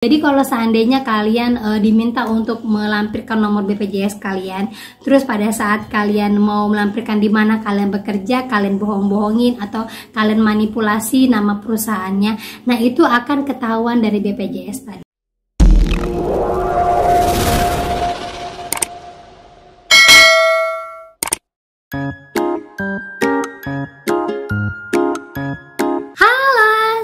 Jadi kalau seandainya kalian diminta untuk melampirkan nomor BPJS kalian, terus pada saat kalian mau melampirkan di mana kalian bekerja, kalian bohong-bohongin atau kalian manipulasi nama perusahaannya, nah itu akan ketahuan dari BPJS tadi.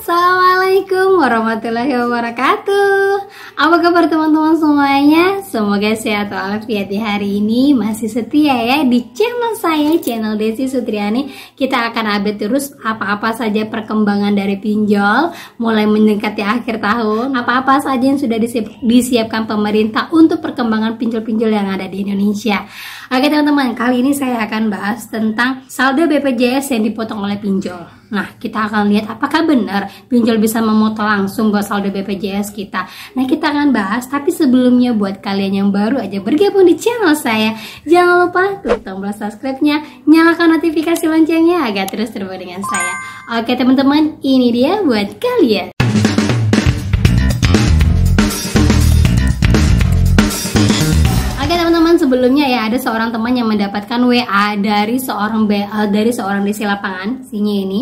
Assalamualaikum warahmatullahi wabarakatuh. Apa kabar teman-teman semuanya? Semoga sehat walafiat di hari ini. Masih setia ya di channel saya, channel Desi Sutriani. Kita akan update terus apa-apa saja perkembangan dari pinjol mulai mendekati akhir tahun. Apa-apa saja yang sudah disiapkan pemerintah untuk perkembangan pinjol-pinjol yang ada di Indonesia. Oke teman-teman, kali ini saya akan bahas tentang saldo BPJS yang dipotong oleh pinjol. Nah, kita akan lihat apakah benar pinjol bisa memotong langsung buat saldo BPJS kita. Nah, kita akan bahas, tapi sebelumnya buat kalian yang baru aja bergabung di channel saya, jangan lupa klik tombol subscribe-nya, nyalakan notifikasi loncengnya agar terus terhubung dengan saya. Oke teman-teman, ini dia buat kalian. Oke teman-teman, sebelumnya ya ada seorang teman yang mendapatkan WA dari seorang desi lapangan, sinya ini.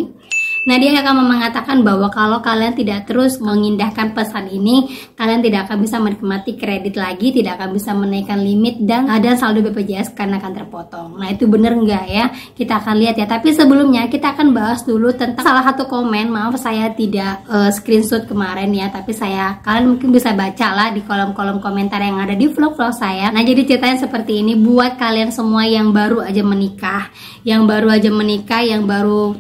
Nah, dia akan mengatakan bahwa kalau kalian tidak terus mengindahkan pesan ini, kalian tidak akan bisa menikmati kredit lagi, tidak akan bisa menaikkan limit dan saldo BPJS karena akan terpotong. Nah, itu bener nggak ya? Kita akan lihat ya. Tapi sebelumnya kita akan bahas dulu tentang salah satu komen. Maaf saya tidak screenshot kemarin ya, tapi kalian mungkin bisa baca lah di kolom-kolom komentar yang ada di vlog-vlog saya. Nah, jadi ceritanya seperti ini buat kalian semua yang baru aja menikah, yang baru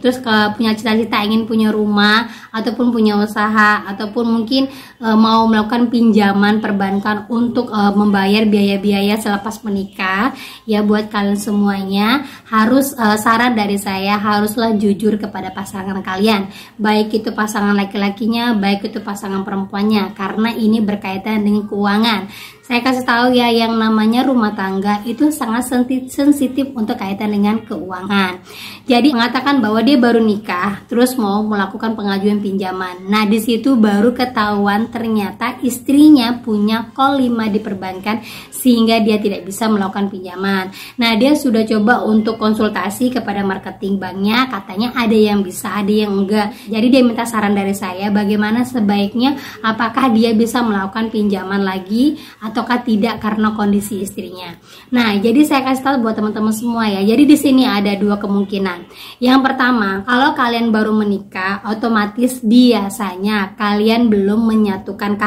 terus punya cita-cita ingin punya rumah ataupun punya usaha ataupun mungkin mau melakukan pinjaman perbankan untuk membayar biaya-biaya selepas menikah ya. Buat kalian semuanya harus saran dari saya, haruslah jujur kepada pasangan kalian, baik itu pasangan laki-lakinya, baik itu pasangan perempuannya, karena ini berkaitan dengan keuangan. Saya kasih tahu ya, yang namanya rumah tangga itu sangat sensitif untuk kaitan dengan keuangan. Jadi mengatakan bahwa dia baru nikah, terus mau melakukan pengajuan pinjaman. Nah, di situ baru ketahuan ternyata istrinya punya call 5 di perbankan sehingga dia tidak bisa melakukan pinjaman. Nah, dia sudah coba untuk konsultasi kepada marketing banknya, katanya ada yang bisa, ada yang enggak. Jadi dia minta saran dari saya bagaimana sebaiknya, apakah dia bisa melakukan pinjaman lagi ataukah tidak karena kondisi istrinya. Nah, jadi saya kasih tahu buat teman-teman semua ya. Jadi di sini ada dua kemungkinan. Yang pertama, kalau kalian baru menikah, otomatis biasanya kalian belum menyatukan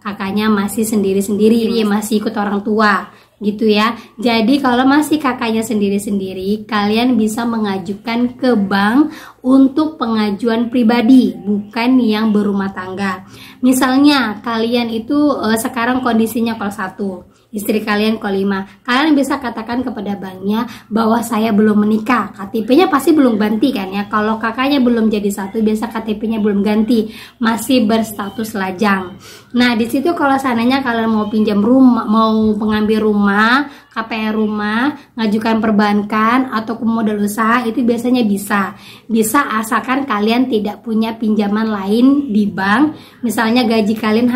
kakaknya masih sendiri-sendiri, masih ikut orang tua gitu ya. Jadi kalau masih kakaknya sendiri-sendiri, kalian bisa mengajukan ke bank untuk pengajuan pribadi, bukan yang berumah tangga. Misalnya kalian itu sekarang kondisinya call 1, istri kalian call 5, kalian bisa katakan kepada banknya bahwa saya belum menikah, KTP-nya pasti belum ganti kan ya. Kalau kakaknya belum jadi satu, biasa KTP-nya belum ganti, masih berstatus lajang. Nah, di situ kalau seandainya kalian mau pinjam rumah, mau mengambil rumah, KPR rumah, ngajukan perbankan atau modal usaha, itu biasanya bisa asalkan kalian tidak punya pinjaman lain di bank. Misalnya gaji kalian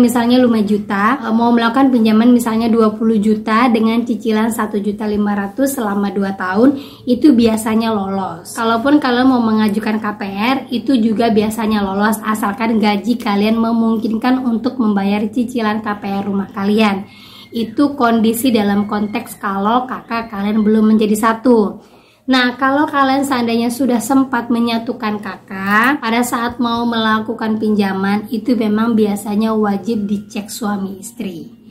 misalnya 5 juta, mau melakukan pinjaman misalnya 20 juta dengan cicilan 1.500.000 selama 2 tahun, itu biasanya lolos. Kalaupun kalian mau mengajukan KPR, itu juga biasanya lolos asalkan gaji kalian memungkinkan untuk membayar cicilan KPR rumah kalian. Itu kondisi dalam konteks kalau kakak kalian belum menjadi satu. Nah, kalau kalian seandainya sudah sempat menyatukan kakak, pada saat mau melakukan pinjaman itu memang biasanya wajib dicek suami istri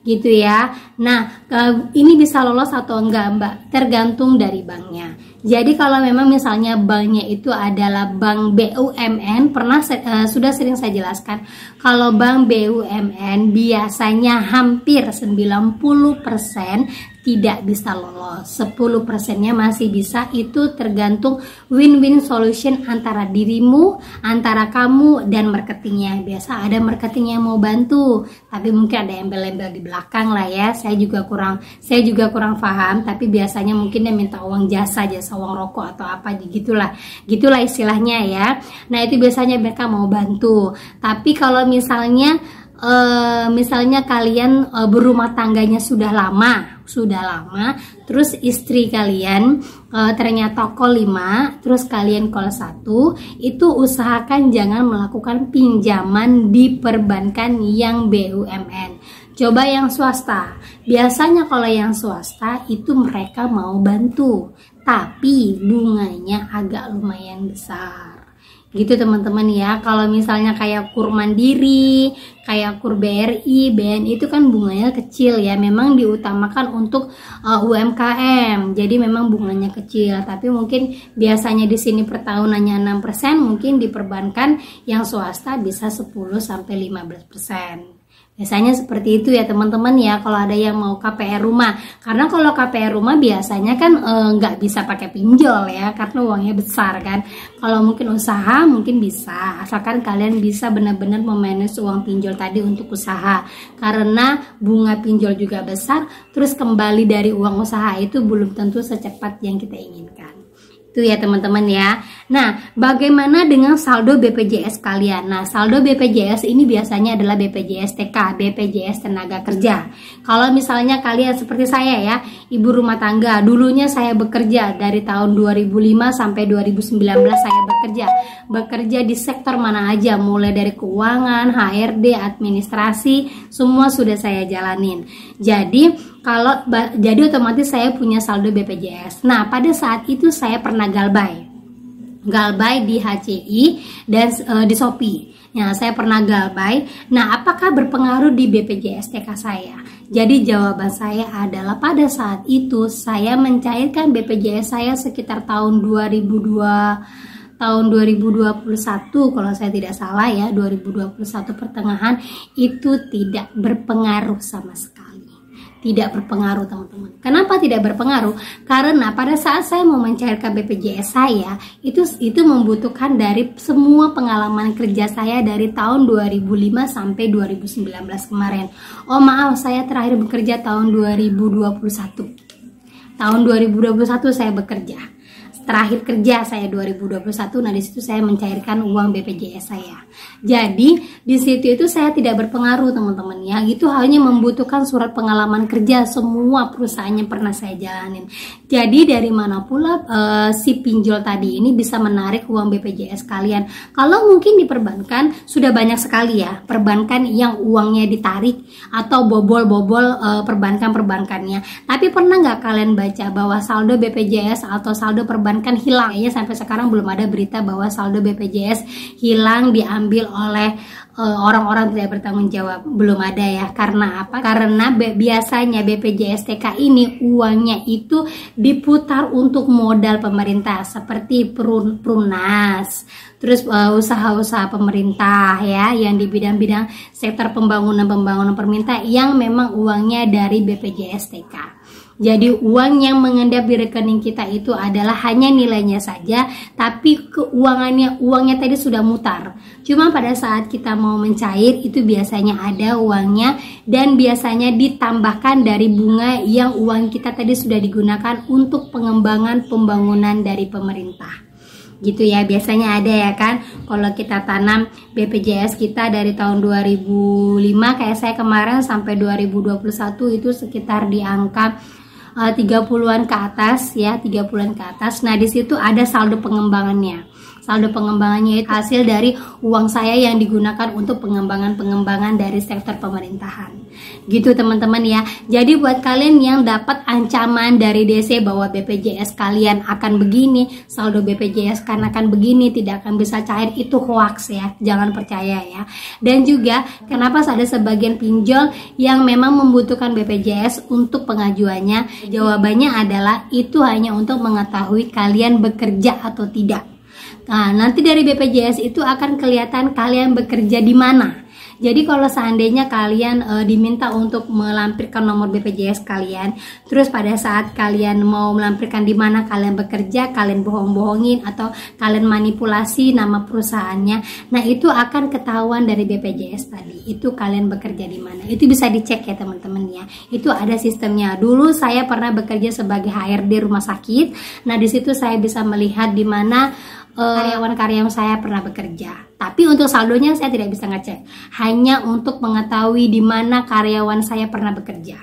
gitu ya. Nah, ini bisa lolos atau enggak Mbak, tergantung dari banknya. Jadi kalau memang misalnya banknya itu adalah bank BUMN, sudah sering saya jelaskan, kalau bank BUMN biasanya hampir 90% tidak bisa lolos. 10%-nya masih bisa. Itu tergantung win-win solution antara dirimu, antara kamu dan marketingnya. Biasa ada marketing yang mau bantu, tapi mungkin ada embel-embel di belakang lah ya. Saya juga kurang paham, tapi biasanya mungkin dia minta uang jasa uang rokok atau apa gitulah istilahnya ya. Nah, itu biasanya mereka mau bantu. Tapi kalau misalnya kalian berumah tangganya sudah lama, terus istri kalian ternyata call 5, terus kalian call 1, itu usahakan jangan melakukan pinjaman di perbankan yang BUMN. Coba yang swasta. Biasanya kalau yang swasta itu mereka mau bantu, tapi bunganya agak lumayan besar. Gitu teman-teman ya. Kalau misalnya kayak KUR Mandiri, kayak KUR BRI, BNI itu kan bunganya kecil ya. Memang diutamakan untuk UMKM. Jadi memang bunganya kecil, tapi mungkin biasanya di sini per tahunannya 6%, mungkin di perbankan yang swasta bisa 10 sampai 15%. Biasanya seperti itu ya teman-teman ya, kalau ada yang mau KPR rumah. Karena kalau KPR rumah biasanya kan nggak bisa pakai pinjol ya, karena uangnya besar kan. Kalau mungkin usaha mungkin bisa, asalkan kalian bisa benar-benar memanage uang pinjol tadi untuk usaha. Karena bunga pinjol juga besar, terus kembali dari uang usaha itu belum tentu secepat yang kita inginkan. Itu ya teman-teman ya. Nah, bagaimana dengan saldo BPJS kalian? Nah, saldo BPJS ini biasanya adalah BPJS TK, BPJS Tenaga Kerja. Kalau misalnya kalian seperti saya ya, ibu rumah tangga, dulunya saya bekerja dari tahun 2005 sampai 2019 saya bekerja di sektor mana aja, mulai dari keuangan, HRD, administrasi, semua sudah saya jalanin. Jadi otomatis saya punya saldo BPJS. Nah, pada saat itu saya pernah galbay di HCI dan di Shopee. Nah, saya pernah galbay. Nah, apakah berpengaruh di BPJS TK saya? Jadi jawaban saya adalah pada saat itu saya mencairkan BPJS saya sekitar tahun 2021 kalau saya tidak salah ya, 2021 pertengahan, itu tidak berpengaruh sama sekali. Tidak berpengaruh teman-teman. Kenapa tidak berpengaruh? Karena pada saat saya mau mencairkan BPJS saya, itu membutuhkan dari semua pengalaman kerja saya dari tahun 2005 sampai 2019 kemarin. Oh maaf, saya terakhir bekerja tahun 2021. Tahun 2021 saya bekerja. Terakhir kerja saya 2021. Nah, di situ saya mencairkan uang BPJS saya. Jadi di situ itu saya tidak berpengaruh teman-teman ya. Itu hanya membutuhkan surat pengalaman kerja semua perusahaan yang pernah saya jalanin. Jadi dari mana pula si pinjol tadi ini bisa menarik uang BPJS kalian. Kalau mungkin di perbankan sudah banyak sekali ya perbankan yang uangnya ditarik atau bobol-bobol perbankannya. Tapi pernah nggak kalian baca bahwa saldo BPJS atau saldo perbankan hilang? Ya, sampai sekarang belum ada berita bahwa saldo BPJS hilang diambil oleh orang-orang tidak bertanggung jawab. Belum ada ya. Karena apa? Karena biasanya BPJS TK ini uangnya itu diputar untuk modal pemerintah seperti Perumnas, terus usaha-usaha pemerintah ya yang di bidang-bidang sektor pembangunan pemerintah yang memang uangnya dari BPJS TK. Jadi uang yang mengendap di rekening kita itu adalah hanya nilainya saja, tapi uangnya tadi sudah mutar. Cuma pada saat kita mau mencair itu biasanya ada uangnya dan biasanya ditambahkan dari bunga yang uang kita tadi sudah digunakan untuk pengembangan pembangunan dari pemerintah. Gitu ya, biasanya ada ya kan. Kalau kita tanam BPJS kita dari tahun 2005 kayak saya kemarin sampai 2021 itu sekitar di angka 30-an ke atas ya, 30-an ke atas. Nah, di situ ada saldo pengembangannya. Saldo pengembangannya itu hasil dari uang saya yang digunakan untuk pengembangan dari sektor pemerintahan. Gitu teman-teman ya. Jadi buat kalian yang dapat ancaman dari DC bahwa BPJS kalian akan begini, saldo BPJS kan akan begini, tidak akan bisa cair, itu hoax ya. Jangan percaya ya. Dan juga kenapa ada sebagian pinjol yang memang membutuhkan BPJS untuk pengajuannya? Jawabannya adalah itu hanya untuk mengetahui kalian bekerja atau tidak. Nah, nanti dari BPJS itu akan kelihatan kalian bekerja di mana. Jadi kalau seandainya kalian diminta untuk melampirkan nomor BPJS kalian, terus pada saat kalian mau melampirkan di mana kalian bekerja, kalian bohong-bohongin atau kalian manipulasi nama perusahaannya, nah itu akan ketahuan dari BPJS tadi. Itu kalian bekerja di mana. Itu bisa dicek ya teman-teman ya. Itu ada sistemnya. Dulu saya pernah bekerja sebagai HRD rumah sakit. Nah di situ saya bisa melihat di mana karyawan-karyawan saya pernah bekerja. Tapi untuk saldonya saya tidak bisa ngecek. Hanya untuk mengetahui di mana karyawan saya pernah bekerja.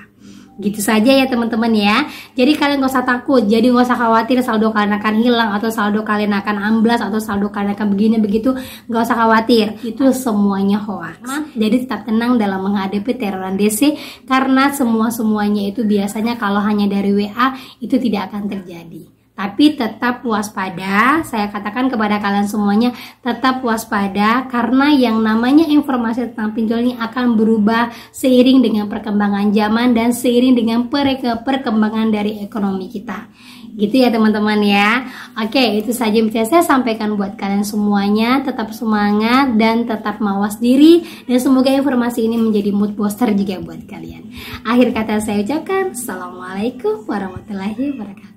Gitu saja ya teman-teman ya. Jadi kalian gak usah takut. Jadi gak usah khawatir saldo kalian akan hilang, atau saldo kalian akan amblas, atau saldo kalian akan begini begitu. Gak usah khawatir. Itu semuanya hoax. Jadi tetap tenang dalam menghadapi teroran DC, karena semuanya itu biasanya kalau hanya dari WA itu tidak akan terjadi. Tapi tetap waspada, saya katakan kepada kalian semuanya, tetap waspada, karena yang namanya informasi tentang pinjol ini akan berubah seiring dengan perkembangan zaman dan seiring dengan perkembangan dari ekonomi kita. Gitu ya teman-teman ya. Oke, itu saja yang bisa saya sampaikan buat kalian semuanya. Tetap semangat dan tetap mawas diri, dan semoga informasi ini menjadi mood booster juga buat kalian. Akhir kata saya ucapkan, Assalamualaikum warahmatullahi wabarakatuh.